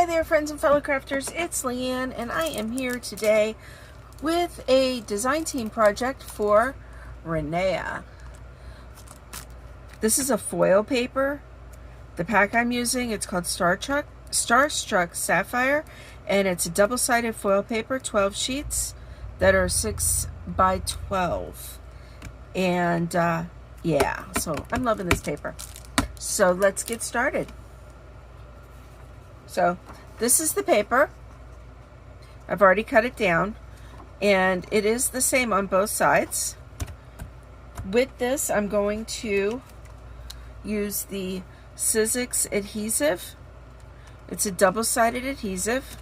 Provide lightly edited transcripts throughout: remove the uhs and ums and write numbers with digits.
Hi there, friends and fellow crafters. It's LeeAnn, and I am here today with a design team project for Rinea. This is a foil paper. The pack I'm using, it's called Starstruck Sapphire, and it's a double-sided foil paper, 12 sheets that are 6 by 12. And yeah, so I'm loving this paper. So let's get started. So this is the paper. I've already cut it down, and it is the same on both sides. With this, I'm going to use the Sizzix adhesive. It's a double-sided adhesive.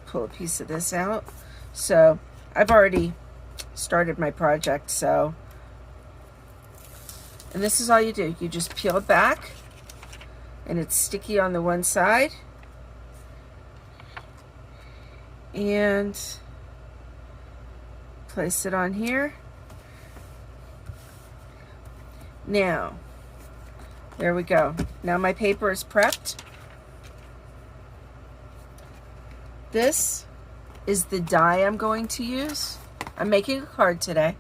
Pull a piece of this out. So I've already started my project, so, and this is all you do. You just peel it back, and it's sticky on the one side, and place it on here. Now, there we go. Now my paper is prepped. This is the die I'm going to use. I'm making a card today.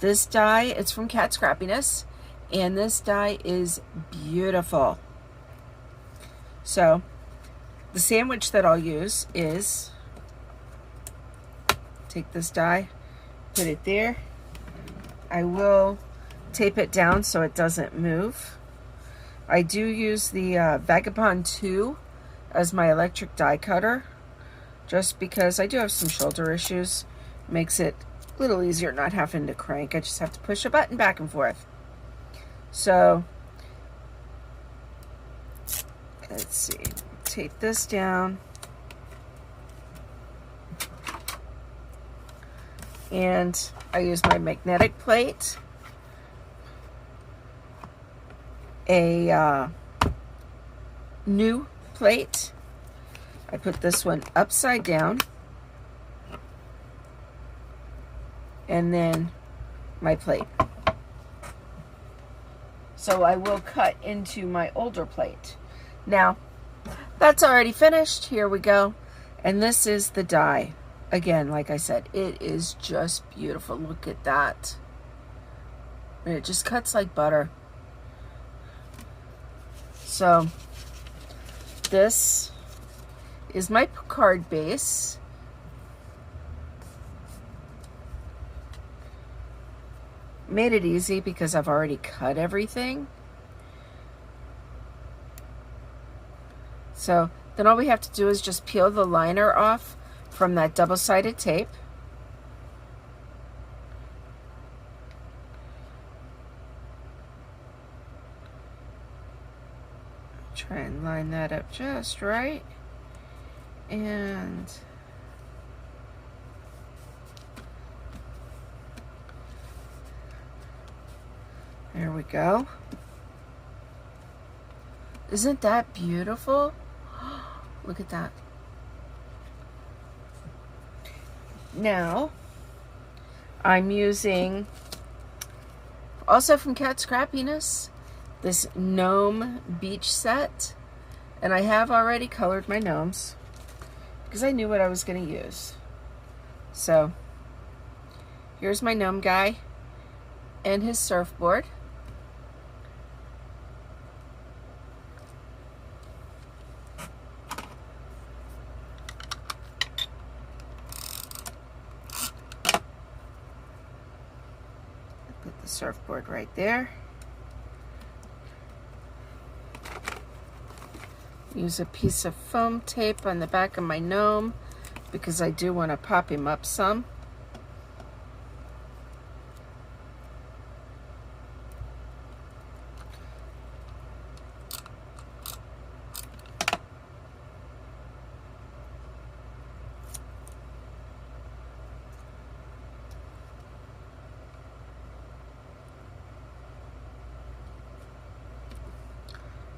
This die, it's from Scrappiness, and this die is beautiful. So, the sandwich that I'll use is, take this die, put it there. I will tape it down so it doesn't move. I do use the Vagabond 2 as my electric die cutter, just because I do have some shoulder issues. Makes it a little easier not having to crank. I just have to push a button back and forth. So, let's see, tape this down, and I use my magnetic plate, a new plate. I put this one upside down, and then my plate. So I will cut into my older plate. Now, that's already finished. Here we go. And this is the die. Again, like I said, it is just beautiful. Look at that. And it just cuts like butter. So, this is my card base. Made it easy because I've already cut everything. So then all we have to do is just peel the liner off from that double-sided tape. Try and line that up just right. And there we go. Isn't that beautiful? Look at that. Now, I'm using, also from Scrappiness, this Gnome beach set. And I have already colored my gnomes because I knew what I was going to use. So, here's my gnome guy and his surfboard. Put the surfboard right there. Use a piece of foam tape on the back of my gnome because I do want to pop him up some.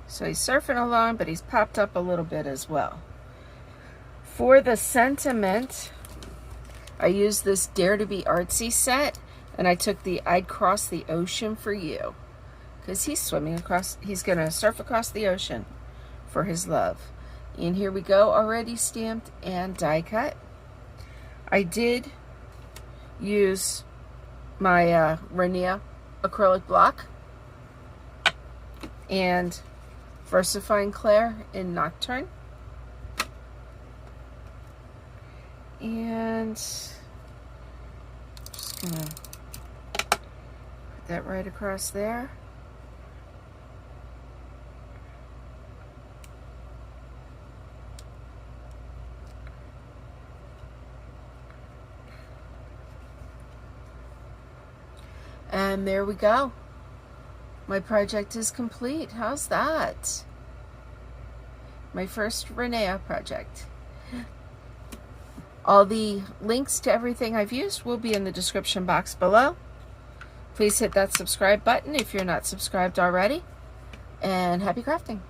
So he's surfing along, but he's popped up a little bit as well. For the sentiment, I used this Dare to Be Artsy set, and I took the I'd Cross the Ocean for You, because he's swimming across, he's gonna surf across the ocean for his love. And here we go, already stamped and die cut. I did use my Rinea acrylic block and VersaFine Clair in Nocturne. And just gonna put that right across there. And there we go. My project is complete. How's that? My first Rinea project. All the links to everything I've used will be in the description box below. Please hit that subscribe button if you're not subscribed already. And happy crafting!